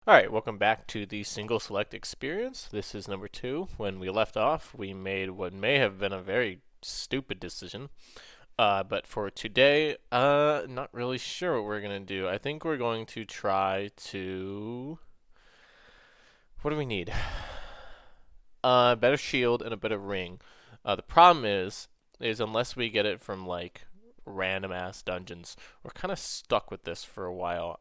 Alright, welcome back to the single select experience. This is number 2. When we left off, we made what may have been a very stupid decision. But for today, not really sure what we're going to do. I think we're going to try to... What do we need? A better shield and a better ring. The problem is unless we get it from, like, random ass dungeons, we're kind of stuck with this for a while.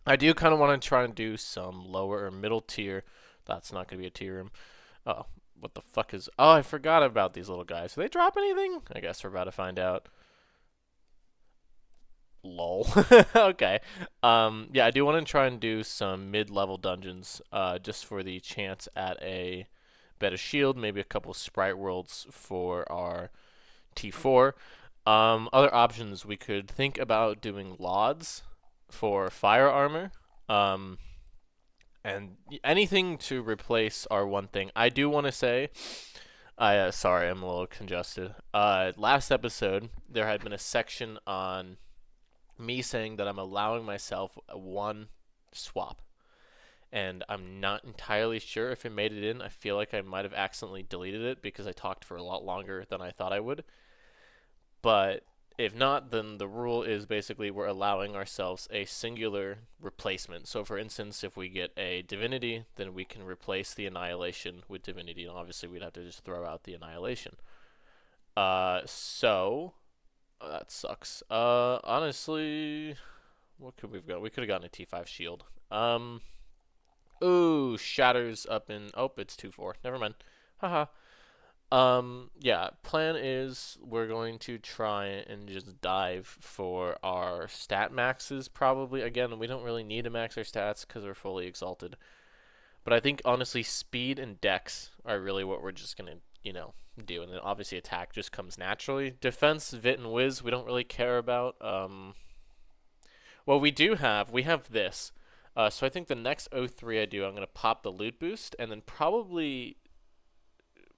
I do kind of want to try and do some lower or middle tier. That's not going to be a tier room. Oh, what the fuck is... Oh, I forgot about these little guys. Do they drop anything? I guess we're about to find out. Lol. Okay. Yeah, I do want to try and do some mid-level dungeons, just for the chance at a better shield, maybe a couple sprite worlds for our T4. Other options, we could think about doing LODs for fire armor. Um, and anything to replace our one thing. I do want to say, sorry, I'm a little congested. Last episode, there had been a section on me saying that I'm allowing myself one swap. And I'm not entirely sure if it made it in. I feel like I might have accidentally deleted it because I talked for a lot longer than I thought I would. But if not, then the rule is basically we're allowing ourselves a singular replacement. So, for instance, if we get a divinity, then we can replace the annihilation with divinity, and obviously we'd have to just throw out the annihilation. That sucks. Honestly, what could we've got? We could have gotten a T5 shield. Ooh, Shatters up in. Oh, it's 2-4. Never mind. Haha. Yeah, plan is we're going to try and just dive for our stat maxes probably. Again, we don't really need to max our stats because we're fully exalted. But I think honestly speed and dex are really what we're just going to, do. And then obviously attack just comes naturally. Defense, Vit, and Wiz we don't really care about. Well, we have this. So I think the next O3 I do, I'm going to pop the loot boost and then probably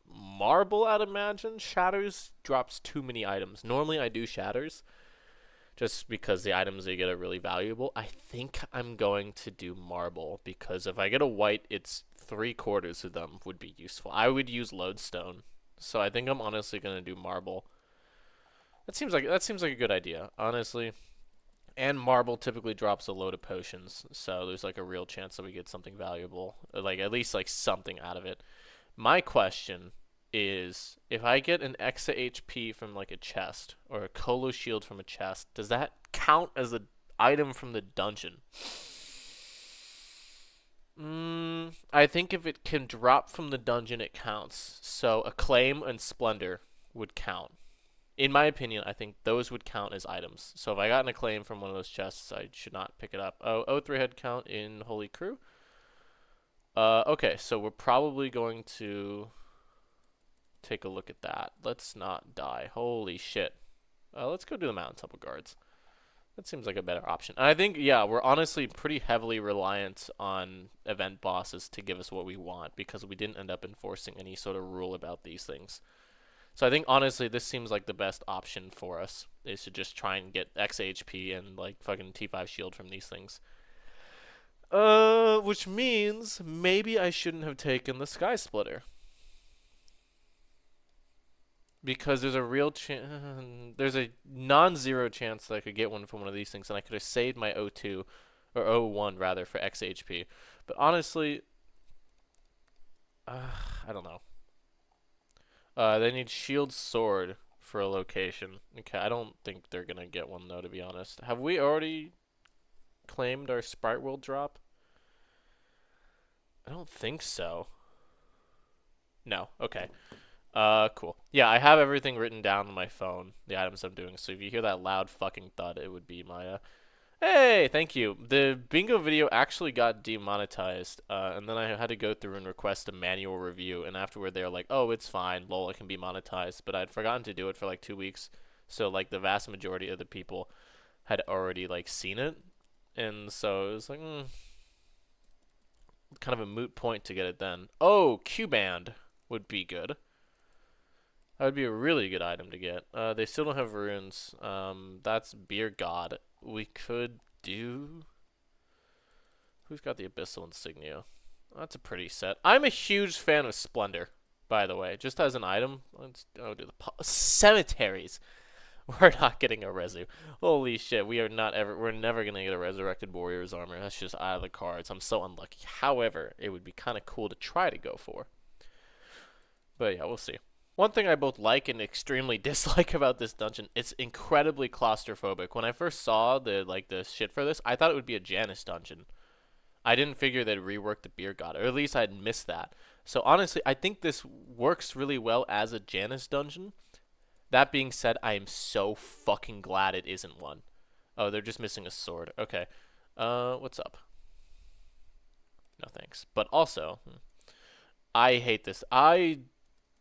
Marble, I'd imagine. Shatters drops too many items. Normally I do Shatters just because the items they get are really valuable. I think I'm going to do Marble because if I get a white, it's 3/4 of them would be useful. I would use Lodestone, so I think I'm honestly going to do Marble. That seems like a good idea, honestly. And Marble typically drops a load of potions, so there's like a real chance that we get something valuable, like at least like something out of it. My question is if I get an extra HP from like a chest or a Colo shield from a chest, does that count as an item from the dungeon? I think if it can drop from the dungeon, it counts. So Acclaim and Splendor would count. In my opinion, I think those would count as items. So if I got an Acclaim from one of those chests, I should not pick it up. Oh, O3 head count in Holy Crew. Okay, so we're probably going to take a look at that. Let's not die. Holy shit. Let's go do the Mountain Temple Guards. That seems like a better option. And I think, yeah, we're honestly pretty heavily reliant on event bosses to give us what we want because we didn't end up enforcing any sort of rule about these things. So I think, honestly, this seems like the best option for us is to just try and get X HP and, like, fucking T5 shield from these things. Which means maybe I shouldn't have taken the Sky Splitter. Because there's a real chance, there's a non-zero chance that I could get one from one of these things, and I could have saved my O2, or O1 rather, for X HP. But honestly, I don't know. They need Shield Sword for a location. Okay, I don't think they're gonna get one though, to be honest. Have we already claimed our Sprite World drop? I don't think so. No, okay. Cool. Yeah, I have everything written down on my phone, the items I'm doing. So if you hear that loud fucking thud, it would be my, Hey, thank you. The bingo video actually got demonetized, and then I had to go through and request a manual review, and afterward they were like, oh, it's fine, lol, it can be monetized, but I'd forgotten to do it for like 2 weeks, so like the vast majority of the people had already like seen it, and so it was like, kind of a moot point to get it then. Oh, Q-Band would be good. That would be a really good item to get. They still don't have runes. That's Beer God. We could do... Who's got the Abyssal Insignia? That's a pretty set. I'm a huge fan of Splendor, by the way. Just as an item. Let's do the cemeteries. We're not getting a Resu. Holy shit, we're never gonna get a Resurrected Warrior's armor. That's just out of the cards. I'm so unlucky. However, it would be kind of cool to try to go for. But yeah, we'll see. One thing I both like and extremely dislike about this dungeon, it's incredibly claustrophobic. When I first saw the shit for this, I thought it would be a Janus dungeon. I didn't figure they'd rework the Beer God, or at least I'd missed that. So honestly, I think this works really well as a Janus dungeon. That being said, I am so fucking glad it isn't one. Oh, they're just missing a sword. Okay. What's up? No thanks. But also, I hate this. I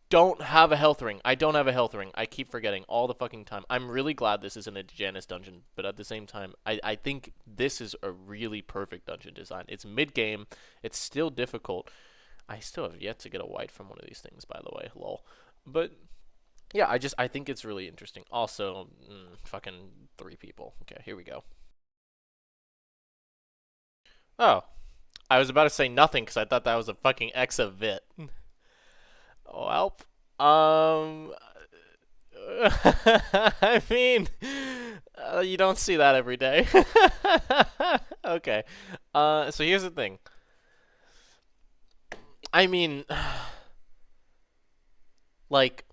don't have a health ring. I don't have a health ring. I keep forgetting all the fucking time. I'm really glad this isn't a Janus dungeon, but at the same time, I think this is a really perfect dungeon design. It's mid-game. It's still difficult. I still have yet to get a white from one of these things, by the way. Lol. But yeah, I think it's really interesting. Also, fucking 3 people. Okay, here we go. Oh, I was about to say nothing because I thought that was a fucking exavit. Oh, help. I mean, you don't see that every day. Okay. So here's the thing. I mean, like,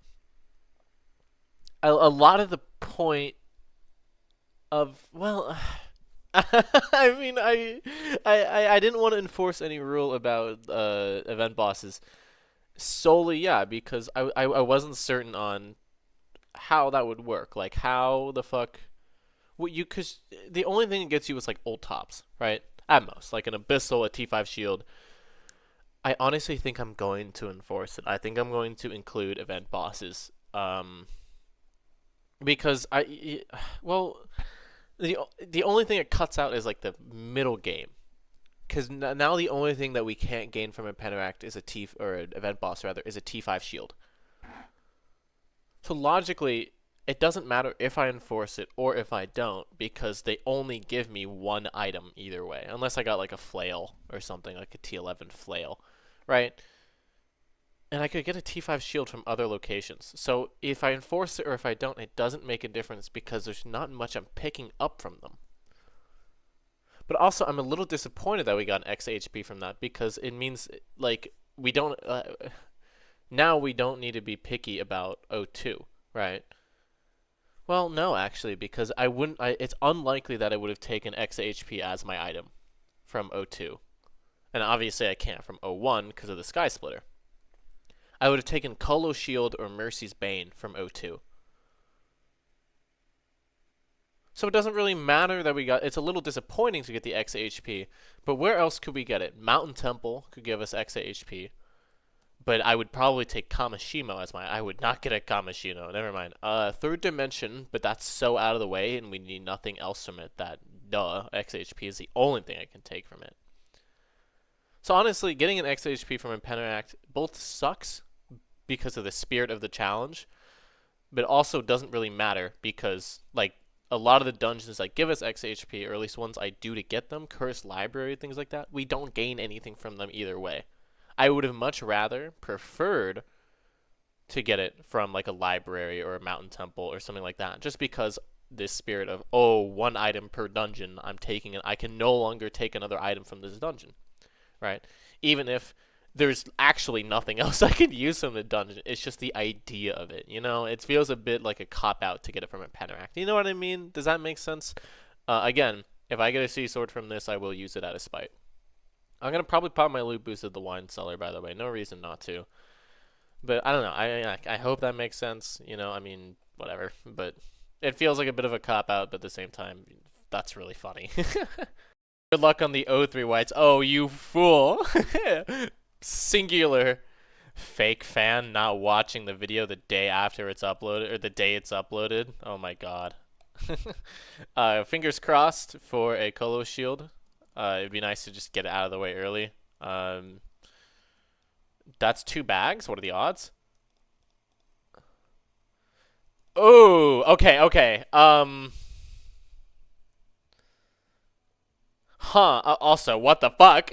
a lot of the point of, well, I mean, I didn't want to enforce any rule about event bosses solely, yeah, because I wasn't certain on how that would work. Like, how the fuck because the only thing that gets you is like old tops, right? At most, like an Abyssal, a T5 shield. I honestly think I'm going to enforce it. I think I'm going to include event bosses. Because well, the only thing it cuts out is like the middle game. Because now the only thing that we can't gain from a Penteract is or an event boss rather, is a T5 shield. So logically, it doesn't matter if I enforce it or if I don't, because they only give me one item either way, unless I got like a flail or something, like a T11 flail, right? And I could get a T5 shield from other locations. So if I enforce it or if I don't, it doesn't make a difference because there's not much I'm picking up from them. But also, I'm a little disappointed that we got an X HP from that, because it means, like, we don't, now we don't need to be picky about O2, right? Well, no, actually, because it's unlikely that I would have taken X HP as my item from O2. And obviously I can't from O1 because of the Sky Splitter. I would have taken Colo Shield or Mercy's Bane from O2. So it doesn't really matter that we got, it's a little disappointing to get the X HP, but where else could we get it? Mountain Temple could give us X HP, but I would probably take Kamishimo as I would not get a Kamishino, never mind. Third Dimension, but that's so out of the way and we need nothing else from it that, X HP is the only thing I can take from it. So honestly, getting an X HP from a Penteract both sucks because of the spirit of the challenge, but also doesn't really matter because, like, a lot of the dungeons that give us X HP, or at least ones I do to get them, Cursed Library, things like that, we don't gain anything from them either way. I would have much rather preferred to get it from like a library or a mountain temple or something like that, just because this spirit of, oh, one item per dungeon, I'm taking it, I can no longer take another item from this dungeon, right? Even if there's actually nothing else I could use from the dungeon. It's just the idea of it, you know? It feels a bit like a cop-out to get it from a Penteract. You know what I mean? Does that make sense? Again, if I get a Sea Sword from this, I will use it out of spite. I'm going to probably pop my loot boost at the Wine Cellar, by the way. No reason not to. But I don't know. I hope that makes sense. You know, I mean, whatever. But it feels like a bit of a cop-out, but at the same time, that's really funny. Good luck on the O3 whites. Oh, you fool. Singular fake fan not watching the video the day after it's uploaded, or the day it's uploaded. Oh my god. Fingers crossed for a Colo Shield. It'd be nice to just get it out of the way early. That's 2 bags. What are the odds? Oh, okay. Huh. Also, what the fuck?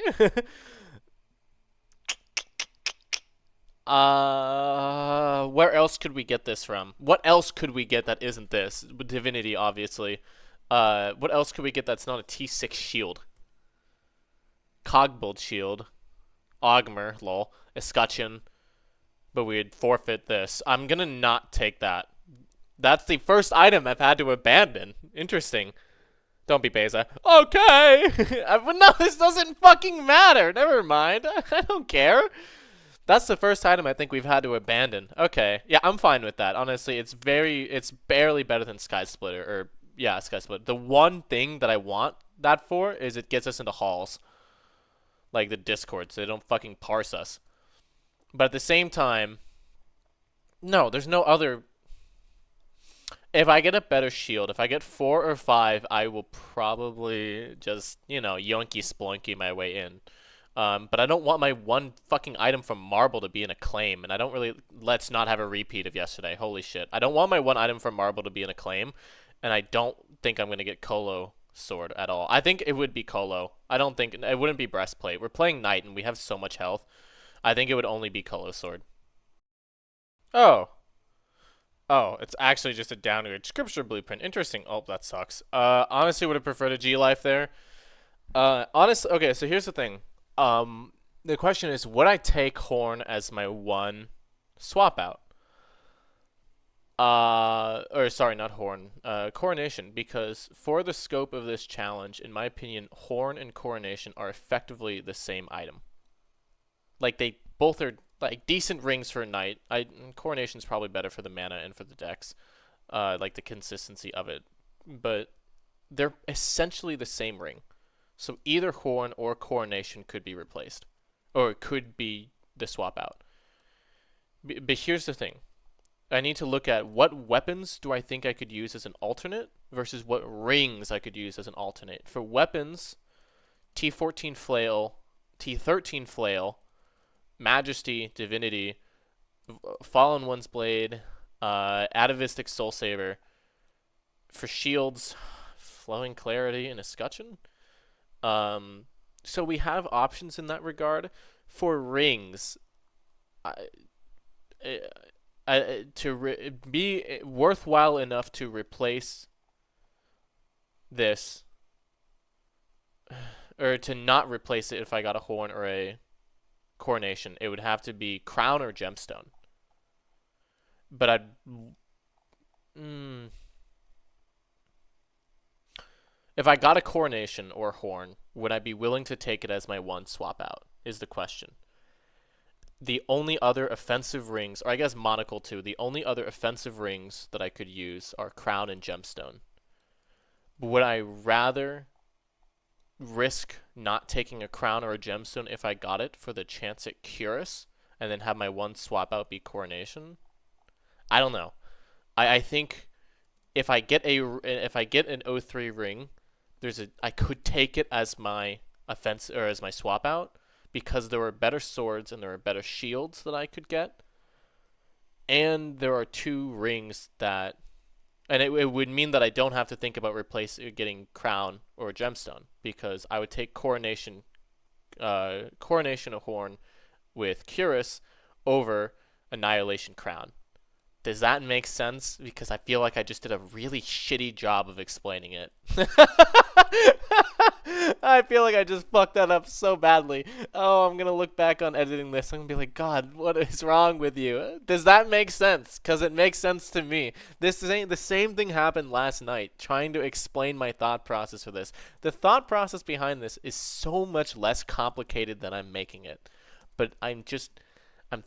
Where else could we get this from? What else could we get that isn't this? Divinity, obviously. What else could we get that's not a T6 shield? Cogbold shield. Ogmer, lol. Escutcheon. But we'd forfeit this. I'm gonna not take that. That's the first item I've had to abandon. Interesting. Don't be Beza. Okay! But no, this doesn't fucking matter. Never mind. I don't care. That's the first item I think we've had to abandon. Okay. Yeah, I'm fine with that. Honestly, it's barely better than Sky Splitter. Or, yeah, Sky Splitter. The one thing that I want that for is it gets us into halls. Like the Discord, so they don't fucking parse us. But at the same time, no, there's no other. If I get a better shield, if I get 4 or 5, I will probably just, yoinky sploinky my way in. But I don't want my one fucking item from Marble to be in a claim, and I don't really. Let's not have a repeat of yesterday. Holy shit. I don't want my one item from Marble to be in a claim, and I don't think I'm going to get Colo Sword at all. I think it would be Colo. I don't think. It wouldn't be Breastplate. We're playing Knight, and we have so much health. I think it would only be Colo Sword. Oh. Oh, it's actually just a downgrade. Scripture Blueprint. Interesting. Oh, that sucks. Honestly, would have preferred a G Life there. Honestly, okay, so here's the thing. The question is, would I take Horn as my one swap out? Or sorry, not Horn. Coronation, because for the scope of this challenge, in my opinion, Horn and Coronation are effectively the same item. Like, they both are like decent rings for a knight. Coronation's probably better for the mana and for the decks, like the consistency of it. But they're essentially the same ring, so either Horn or Coronation could be replaced, or it could be the swap out. But here's the thing: I need to look at what weapons do I think I could use as an alternate versus what rings I could use as an alternate. For weapons, T14 Flail, T13 Flail, Majesty, Divinity, Fallen One's Blade, Atavistic Soul Saver. For shields, Flowing Clarity and Escutcheon. So we have options in that regard. For rings, be worthwhile enough to replace this, or to not replace it if I got a Horn or a Coronation, it would have to be Crown or Gemstone. But if I got a Coronation or Horn, would I be willing to take it as my one swap out, is the question. The only other offensive rings, or I guess Monocle too, the only other offensive rings that I could use are Crown and Gemstone. Would I rather risk not taking a Crown or a Gemstone if I got it for the chance at Curus, and then have my one swap out be Coronation? I don't know. I think if I get an O3 ring, I could take it as my offense or as my swap out, because there were better swords and there were better shields that I could get, and there are 2 rings that, and it would mean that I don't have to think about getting Crown or Gemstone, because I would take Coronation of Horn with Curus over Annihilation Crown. Does that make sense? Because I feel like I just did a really shitty job of explaining it. I feel like I just fucked that up so badly. Oh, I'm going to look back on editing this. I'm going to be like, God, what is wrong with you? Does that make sense? Because it makes sense to me. The same thing happened last night, trying to explain my thought process for this. The thought process behind this is so much less complicated than I'm making it. But I'm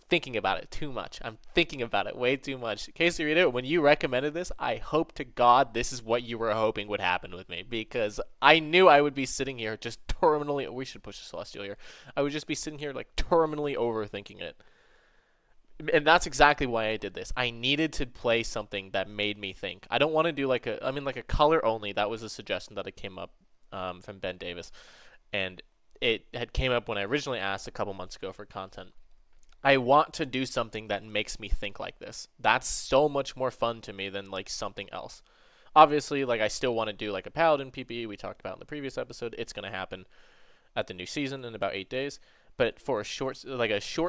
thinking about it too much. I'm thinking about it way too much. Casey Rita, when you recommended this, I hope to God this is what you were hoping would happen with me, because I knew I would be sitting here just terminally. We should push the Celestial here. I would just be sitting here like terminally overthinking it. And that's exactly why I did this. I needed to play something that made me think. I don't want to do like a color only. That was a suggestion that it came up from Ben Davis. And it had came up when I originally asked a couple months ago for content. I want to do something that makes me think like this. That's so much more fun to me than like something else. Obviously, like I still want to do like a paladin PvE we talked about in the previous episode. It's gonna happen at the new season in about 8 days. But for a short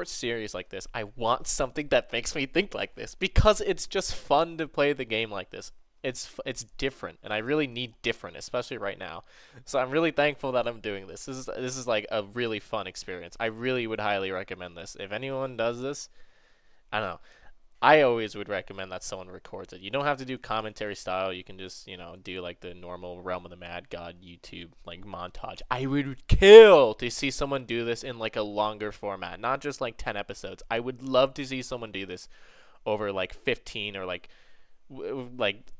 series like this, I want something that makes me think like this because it's just fun to play the game like this. It's different, and I really need different, especially right now. So I'm really thankful that I'm doing this. This is like a really fun experience. I really would highly recommend this. If anyone does this, I don't know. I always would recommend that someone records it. You don't have to do commentary style. You can just, do like the normal Realm of the Mad God YouTube like montage. I would kill to see someone do this in like a longer format, not just like 10 episodes. I would love to see someone do this over like 15 or like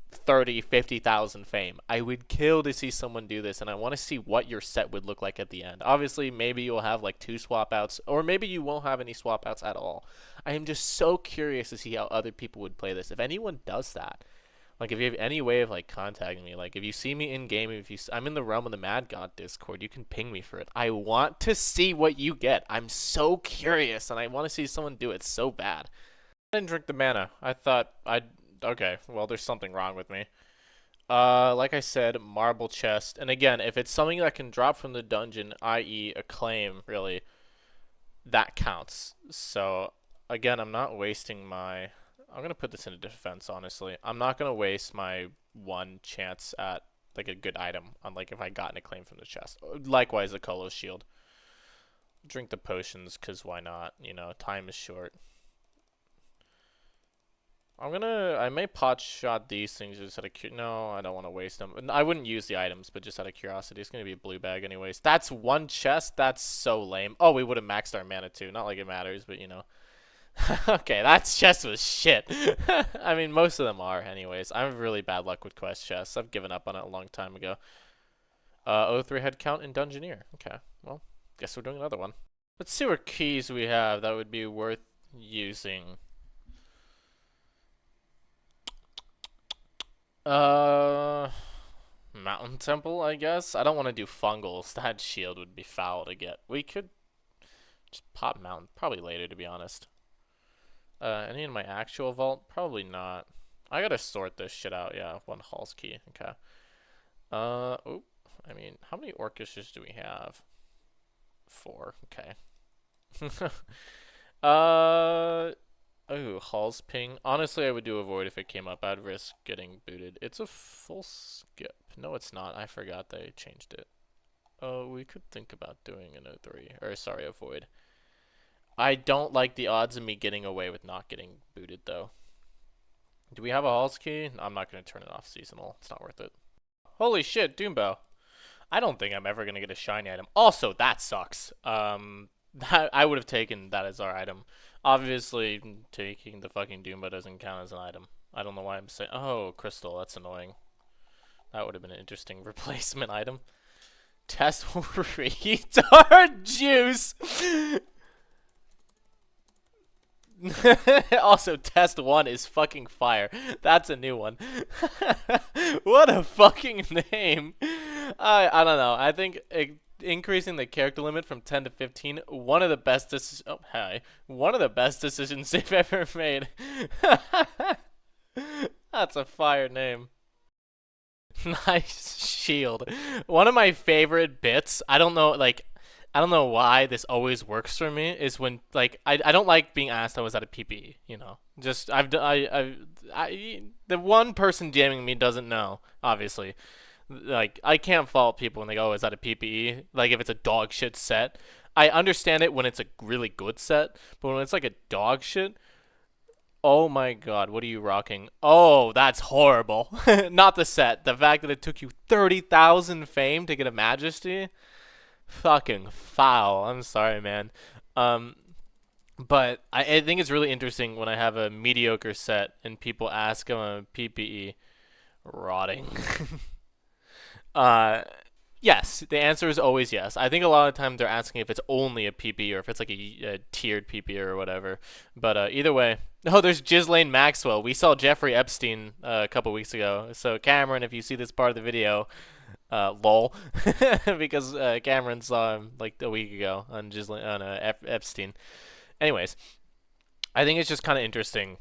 30, 50,000 fame. I would kill to see someone do this, and I want to see what your set would look like at the end. Obviously, maybe you'll have like 2 swap outs, or maybe you won't have any swap outs at all. I am just so curious to see how other people would play this. If anyone does that, like if you have any way of like contacting me, like if you see me in game, I'm in the Realm of the Mad God Discord, you can ping me for it. I want to see what you get. I'm so curious, and I want to see someone do it so bad. I didn't drink the mana. I thought I'd okay, well, there's something wrong with me. Like I said, marble chest. And again, if it's something that can drop from the dungeon, i.e. a claim, really, that counts. So, again, I'm not wasting my... I'm going to put this into defense, honestly. I'm not going to waste my 1 chance at, like, a good item on, like, if I gotten a claim from the chest. Likewise, the Kolo's shield. Drink the potions, because why not? Time is short. I may pot shot these things just out of no, I don't want to waste them. I wouldn't use the items, but just out of curiosity. It's going to be a blue bag anyways. That's 1 chest? That's so lame. Oh, we would have maxed our mana too. Not like it matters, but Okay, that chest was shit. I mean, most of them are anyways. I have really bad luck with quest chests. I've given up on it a long time ago. 03 head count in Dungeoneer. Okay, well, guess we're doing another one. Let's see what keys we have that would be worth using. Mountain Temple, I guess. I don't want to do fungals. That shield would be foul to get. We could just pop Mountain. Probably later, to be honest. Any in my actual vault? Probably not. I gotta sort this shit out. Yeah, 1 Hall's key. Okay. Oh, I mean, how many orchestras do we have? 4. Okay. Oh, Hall's ping. Honestly, I would do a void if it came up. I'd risk getting booted. It's a full skip. No, it's not. I forgot they changed it. Oh, we could think about doing an O3. Or, sorry, a void. I don't like the odds of me getting away with not getting booted, though. Do we have a Hall's key? I'm not going to turn it off seasonal. It's not worth it. Holy shit, Doombow. I don't think I'm ever going to get a shiny item. Also, that sucks. I would have taken that as our item. Obviously, taking the fucking Doomba doesn't count as an item. I don't know why I'm saying... Oh, Crystal, that's annoying. That would have been an interesting replacement item. Test retard juice! Also, test 1 is fucking fire. That's a new one. What a fucking name. I don't know. I think... increasing the character limit from 10 to 15, one of the best decisions they've ever made. That's a fire name. Nice shield. One of my favorite bits, I don't know why this always works for me, is when like I don't like being asked I was at a PPE, Just the one person DMing me doesn't know, obviously. Like, I can't fault people when they go, oh, is that a PPE? Like, if it's a dog shit set. I understand it when it's a really good set, but when it's like a dog shit, oh my god, what are you rocking? Oh, that's horrible. Not the set. The fact that it took you 30,000 fame to get a Majesty? Fucking foul. I'm sorry, man. But I think it's really interesting when I have a mediocre set and people ask I'm a PPE. Rotting. Yes, the answer is always yes. I think a lot of times they're asking if it's only a PP or if it's like a tiered PP or whatever. But either way. Oh, there's Ghislaine Maxwell. We saw Jeffrey Epstein a couple weeks ago. So Cameron, if you see this part of the video, lol, because Cameron saw him like a week ago on Epstein. Anyways, I think it's just kind of interesting,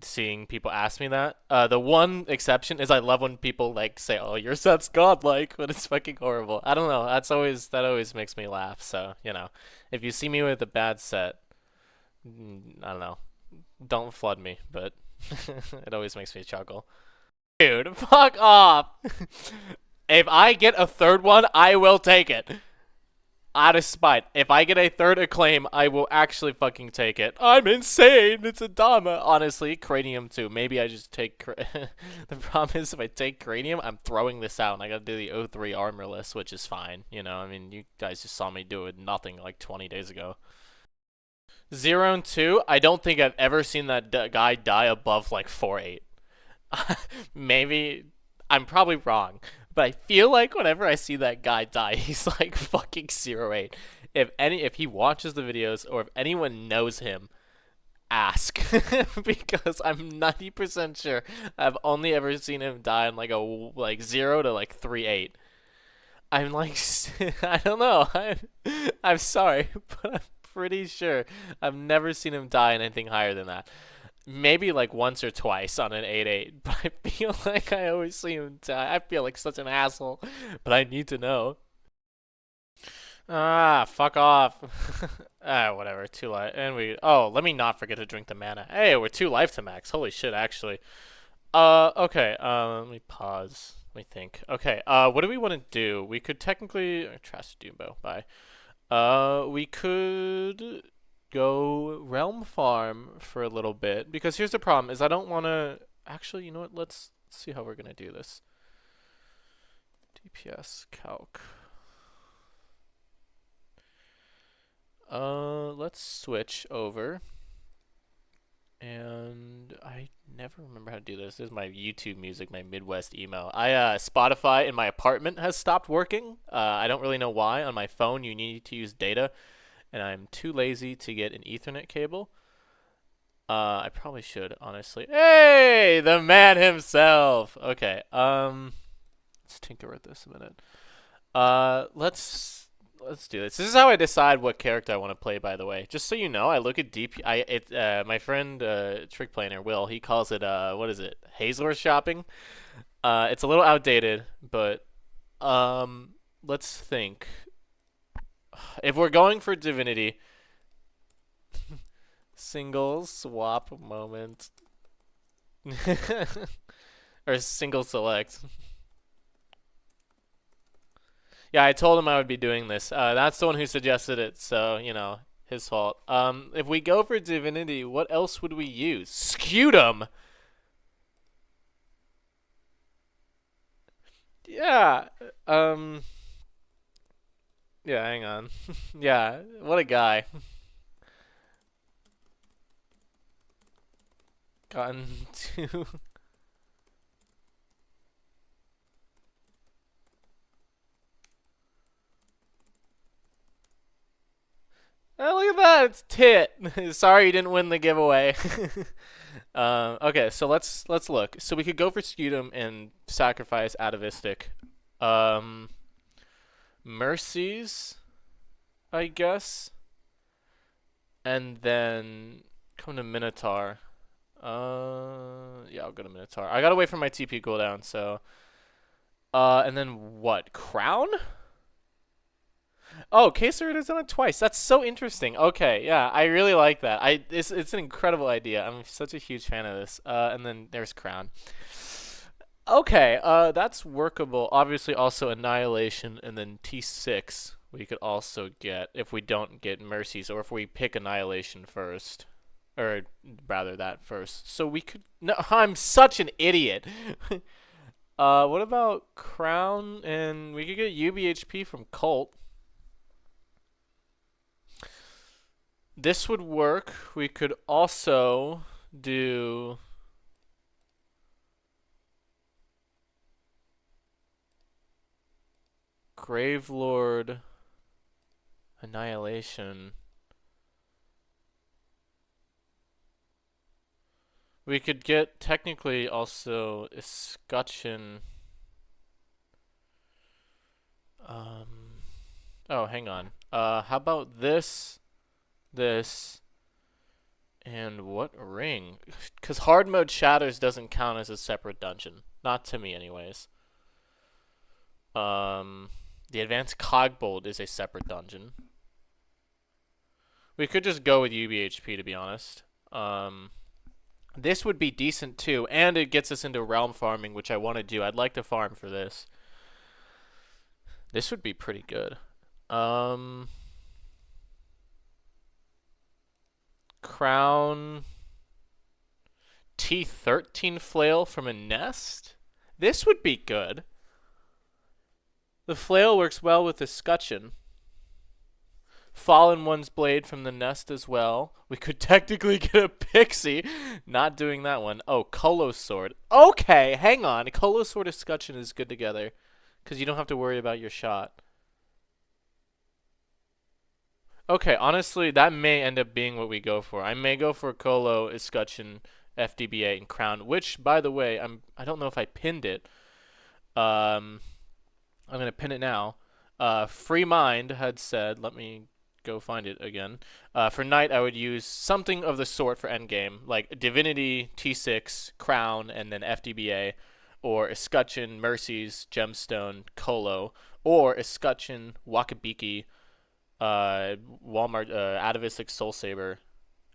seeing people ask me that. The one exception is I love when people like say, "Oh, your set's godlike," but it's fucking horrible. I don't know. That always makes me laugh. So if you see me with a bad set, I don't know. Don't flood me, but it always makes me chuckle. Dude, fuck off. If I get a third one, I will take it. Out of spite. If I get a third acclaim, I will actually fucking take it. I'm insane. It's a Dama. Honestly, Cranium too. Maybe I just take... The problem is if I take Cranium, I'm throwing this out and I gotta do the O3 armorless, which is fine. I mean, you guys just saw me do it nothing like 20 days ago. 0 and 2, I don't think I've ever seen that guy die above like 4-8. Maybe I'm probably wrong, but I feel like whenever I see that guy die, he's like fucking 0-8. If he watches the videos or if anyone knows him, ask because I'm 90% sure I've only ever seen him die in like 0 to like 3-8. I'm like I don't know. I'm sorry, but I'm pretty sure I've never seen him die in anything higher than that. Maybe like once or twice on an 8-8, but I feel like I always see him die. I feel like such an asshole, but I need to know. Ah, fuck off. Whatever. 2 life, and we. Oh, let me not forget to drink the mana. Hey, we're 2 life to max. Holy shit, actually. Okay. Let me pause. Let me think. Okay. What do we want to do? We could technically trash Doombo. Bye. We could go realm farm for a little bit because here's the problem: is I don't want to. Actually, you know what? Let's see how we're gonna do this. DPS calc. Let's switch over. And I never remember how to do this. This is my YouTube music, my Midwest email. Spotify in my apartment has stopped working. I don't really know why. On my phone, you need to use data, and I'm too lazy to get an Ethernet cable. I probably should, honestly. Hey, the man himself. Okay. Let's tinker with this a minute. Let's do this. This is how I decide what character I want to play, by the way. Just so you know, I look at my friend Trick Planer Will, he calls it what is it? Hazor shopping. It's a little outdated, but let's think. If we're going for Divinity, single swap moment. Or single select. Yeah, I told him I would be doing this. That's the one who suggested it, so, his fault. If we go for Divinity, what else would we use? Scutum! Yeah, yeah, hang on. Yeah, what a guy. Gotten to... Oh, look at that! It's Tit. Sorry you didn't win the giveaway. Okay, so let's look. So we could go for Scutum and sacrifice Atavistic. Mercies, I guess. And then come to Minotaur. Yeah, I'll go to Minotaur. I gotta wait for my TP cooldown, so. And then what? Crown? Oh, Kesar has done it twice. That's so interesting. Okay, yeah, I really like that. It's an incredible idea. I'm such a huge fan of this. And then there's Crown. Okay, that's workable. Obviously, also Annihilation, and then T6 we could also get if we don't get Mercies, or if we pick Annihilation first. Or rather that first. So we could... No, I'm such an idiot. What about Crown? And we could get UBHP from Cult. This would work. We could also do... Gravelord Annihilation. We could get technically also Escutcheon. Oh, hang on. How about this, And what ring? Because hard mode Shatters doesn't count as a separate dungeon. Not to me, anyways. Um, the advanced Cogbolt is a separate dungeon. We could just go with UBHP, to be honest. This would be decent too, and it gets us into realm farming, which I want to do. I'd like to farm for this. This would be pretty good. Crown T13 flail from a nest? This would be good. The flail works well with the scutcheon. Fallen One's blade from the nest as well. We could technically get a pixie. Not doing that one. Oh, Kolo's sword. Okay, hang on. Kolo's sword and scutcheon is good together. Because you don't have to worry about your shot. Okay, honestly, that may end up being what we go for. I may go for Kolo, Escutcheon, FDBA, and Crown, which, by the way, I don't know if I pinned it. I'm gonna pin it now. Free Mind had said, let me go find it again. For Knight, I would use something of the sort for endgame, like Divinity, T6, Crown, and then FDBA, or Escutcheon, Mercies, Gemstone, Kolo, or Escutcheon, Wakabiki, Walmart, Atavistic Soul Saber,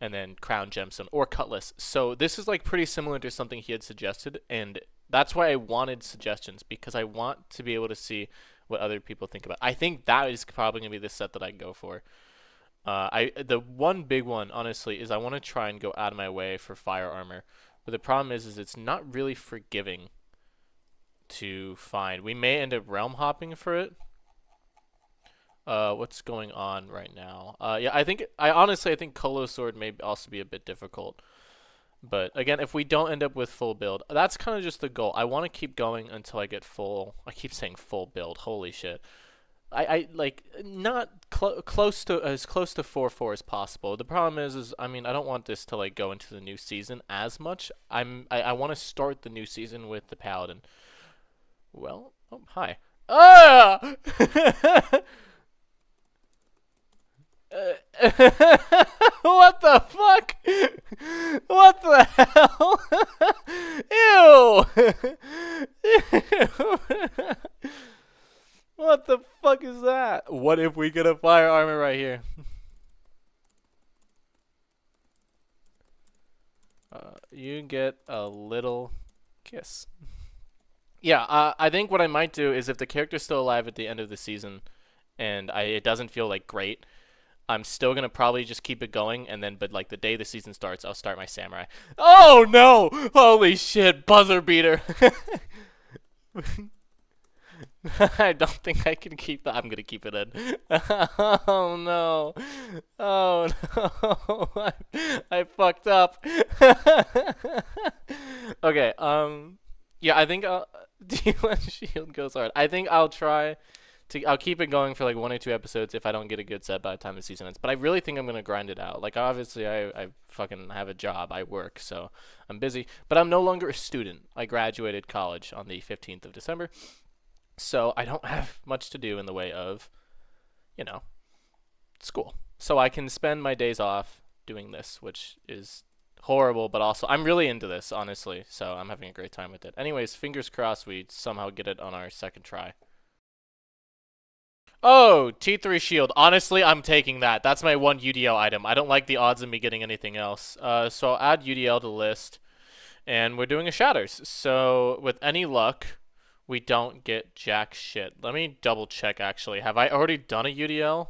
and then Crown Gemstone or Cutlass. So this is like pretty similar to something he had suggested, and that's why I wanted suggestions, because I want to be able to see what other people think about. I think that is probably gonna be the set that I go for. The one big one, honestly, is I want to try and go out of my way for fire armor, but the problem is it's not really forgiving to find. We may end up realm hopping for it. What's going on right now? Yeah, I honestly think Kolo Sword may also be a bit difficult. But again, if we don't end up with full build, that's kind of just the goal. I want to keep going until I get full. I keep saying full build. Holy shit. I like not close to as close to 4-4 as possible. The problem is I mean, I don't want this to like go into the new season as much. I want to start the new season with the Paladin. Well, oh, hi. Ah! What the fuck? What the hell? Ew! What the fuck is that? What if we get a fire armor right here? You get a little kiss. Yeah, I think what I might do is if the character's still alive at the end of the season and it doesn't feel like great, I'm still gonna probably just keep it going, and then, but like the day the season starts, I'll start my samurai. Oh no! Holy shit! Buzzer beater. I don't think I can keep that. I'm gonna keep it in. Oh no! Oh no! I fucked up. Okay. Yeah, I think D1 Shield goes hard. I think I'll try. I'll keep it going for like 1 or 2 episodes if I don't get a good set by the time the season ends. But I really think I'm gonna grind it out. Like obviously I fucking have a job. I work, so I'm busy. But I'm no longer a student. I graduated college on the 15th of December. So I don't have much to do in the way of, you know, school. So I can spend my days off doing this, which is horrible, but also I'm really into this, honestly. So I'm having a great time with it. Anyways, fingers crossed we somehow get it on our second try. Oh, T3 shield. Honestly, I'm taking that. That's my one UDL item. I don't like the odds of me getting anything else. So I'll add UDL to the list. And we're doing a Shatters. So with any luck, we don't get jack shit. Let me double check, actually. Have I already done a UDL?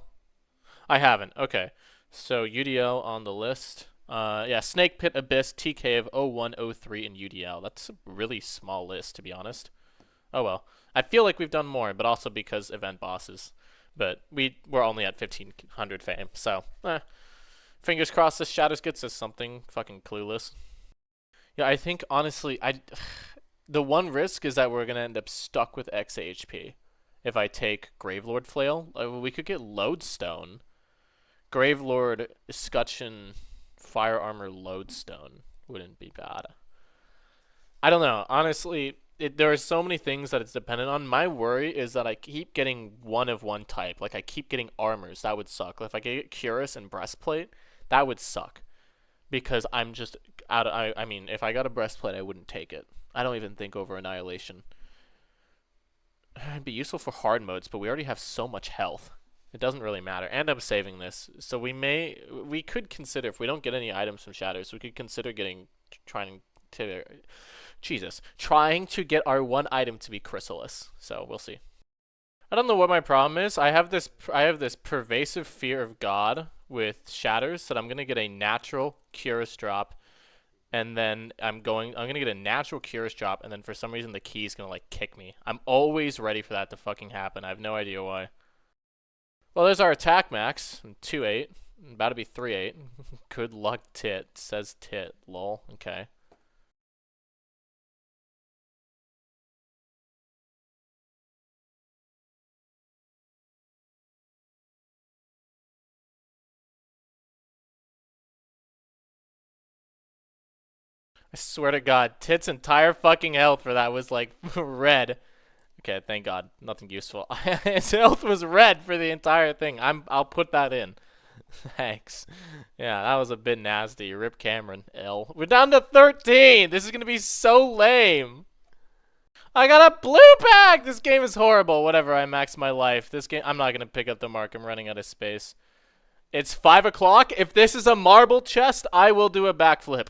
I haven't. Okay. So UDL on the list. Yeah, Snake Pit, Abyss, TK of 0103, and UDL. That's a really small list, to be honest. Oh well. I feel like we've done more, but also because event bosses. But we're only at 1500 fame, so fingers crossed this Shatters gets us something. Fucking clueless. Yeah, I think honestly, the one risk is that we're gonna end up stuck with XHP. If I take Gravelord Flail, we could get Lodestone. Gravelord, Escutcheon, Fire Armor, Lodestone wouldn't be bad. I don't know, honestly. There are so many things that it's dependent on. My worry is that I keep getting one of one type. Like, I keep getting armors. That would suck. If I get Cuirass and Breastplate, that would suck. because I'm just out of, I mean, if I got a breastplate, I wouldn't take it. I don't even think over Annihilation. It'd be useful for hard modes, but we already have so much health. It doesn't really matter. And I'm saving this. So we could consider, if we don't get any items from Shatters, we could consider trying to get our one item to be Chrysalis. So we'll see. I don't know what my problem is. I have this pervasive fear of God with Shatters that I'm gonna get a natural Curious drop, and then I'm gonna get a natural Curious drop, and then for some reason the key's gonna like kick me. I'm always ready for that to fucking happen. I have no idea why. Well, there's our attack max, 2-8. About to be 3-8. Good luck, tit. Says tit. Lol. Okay. I swear to God, Tit's entire fucking health for that was like red. Okay, thank God, nothing useful. His health was red for the entire thing. I'll put that in. Thanks. Yeah, that was a bit nasty. Rip Cameron. L. We're down to 13. This is gonna be so lame. I got a blue pack. This game is horrible. Whatever. I maxed my life. This game. I'm not gonna pick up the mark. I'm running out of space. It's 5 o'clock. If this is a marble chest, I will do a backflip.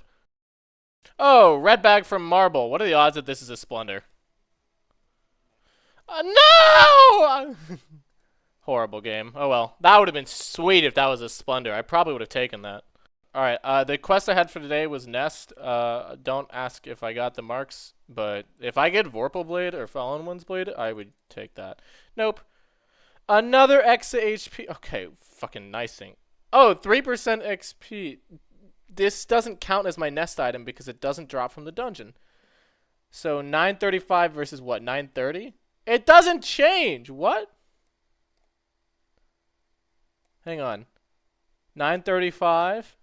Oh, red bag from marble. What are the odds that this is a splendor? No! Horrible game. Oh well. That would have been sweet if that was a splendor. I probably would have taken that. Alright, the quest I had for today was Nest. Don't ask if I got the marks, but if I get Vorpal Blade or Fallen One's Blade, I would take that. Nope. Another extra HP. Okay, fucking nice thing. Oh, 3% XP. This doesn't count as my Nest item because it doesn't drop from the dungeon. So 935 versus what? 930? It doesn't change. What? Hang on. 935.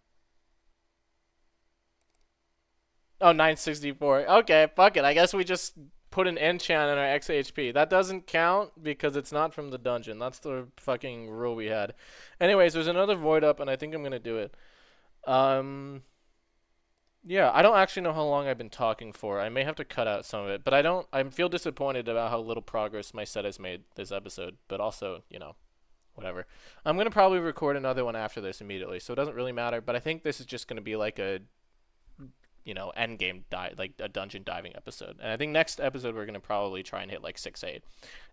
Oh, 964. Okay, fuck it. I guess we just put an enchant in our XHP. That doesn't count because it's not from the dungeon. That's the fucking rule we had. Anyways, there's another void up, and I think I'm gonna do it. Yeah, I don't actually know how long I've been talking for. I may have to cut out some of it, but I feel disappointed about how little progress my set has made this episode, but also, you know, whatever. I'm going to probably record another one after this immediately, so it doesn't really matter, but I think this is just going to be like a, you know, like a dungeon diving episode. And I think next episode we're going to probably try and hit like 6-8.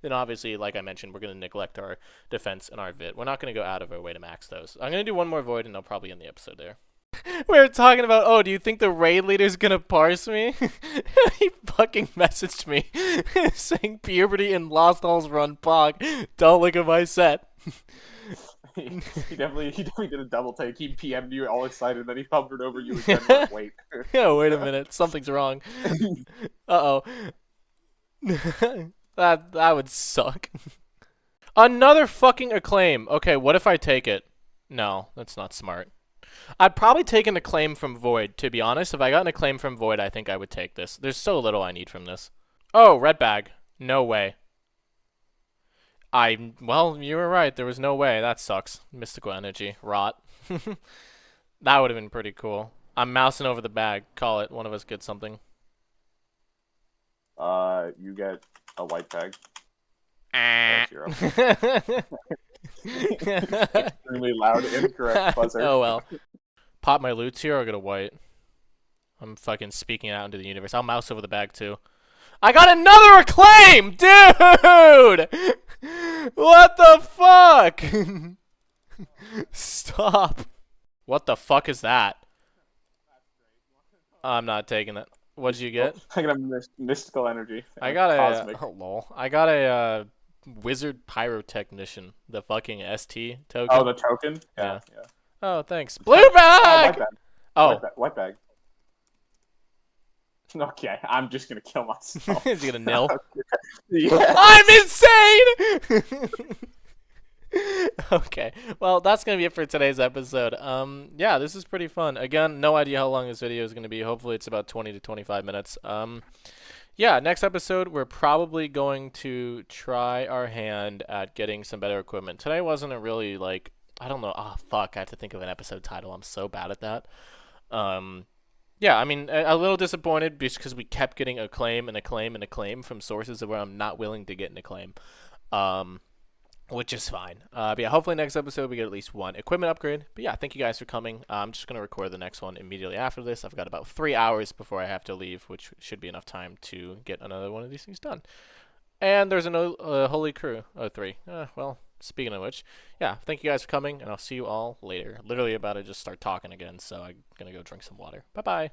Then obviously, like I mentioned, we're going to neglect our defense and our vit. We're not going to go out of our way to max those. I'm going to do one more void and I'll probably end the episode there. We were talking about, oh, do you think the raid leader's gonna parse me? He fucking messaged me saying Puberty and Lost Halls run POG. Don't look at my set. he definitely did a double take. He PM'd you all excited, then he hovered over you again. Like, wait. Yeah, wait a minute. Something's wrong. Uh-oh. That would suck. Another fucking acclaim. Okay, what if I take it? No, that's not smart. I'd probably take an acclaim from Void, to be honest. If I got an acclaim from Void, I think I would take this. There's so little I need from this. Oh, red bag. No way. Well, you were right. There was no way. That sucks. Mystical energy. Rot. That would have been pretty cool. I'm mousing over the bag. Call it. One of us gets something. You get a white bag. Extremely loud, incorrect buzzer. Oh well. Pop my loots here or get a white. I'm fucking speaking out into the universe. I'll mouse over the bag too. I got another acclaim, dude! What the fuck? Stop. What the fuck is that? I'm not taking that. What did you get? I got a mystical energy. I got cosmic. Oh, lol. I got a wizard pyrotechnician. The fucking ST token. Oh, the token? Yeah. Yeah. Oh, thanks. Blue bag! Oh, white bag. Okay, I'm just gonna kill myself. Is he gonna nil? Yeah. I'm insane! Okay, well, that's gonna be it for today's episode. Yeah, this is pretty fun. Again, no idea how long this video is gonna be. Hopefully it's about 20 to 25 minutes. Yeah, next episode, we're probably going to try our hand at getting some better equipment. Today wasn't a really, like, I don't know. Oh, fuck, I have to think of an episode title. I'm so bad at that. Um, yeah, I mean, a little disappointed because we kept getting acclaim and acclaim and acclaim from sources where I'm not willing to get an acclaim. Um, which is fine. But yeah, hopefully next episode we get at least one equipment upgrade. But yeah, thank you guys for coming. I'm just gonna record the next one immediately after this. I've got about 3 hours before I have to leave, which should be enough time to get another one of these things done. And there's an Holy Crew 03. Well, speaking of which, yeah, thank you guys for coming, and I'll see you all later. Literally about to just start talking again, so I'm gonna go drink some water. Bye bye.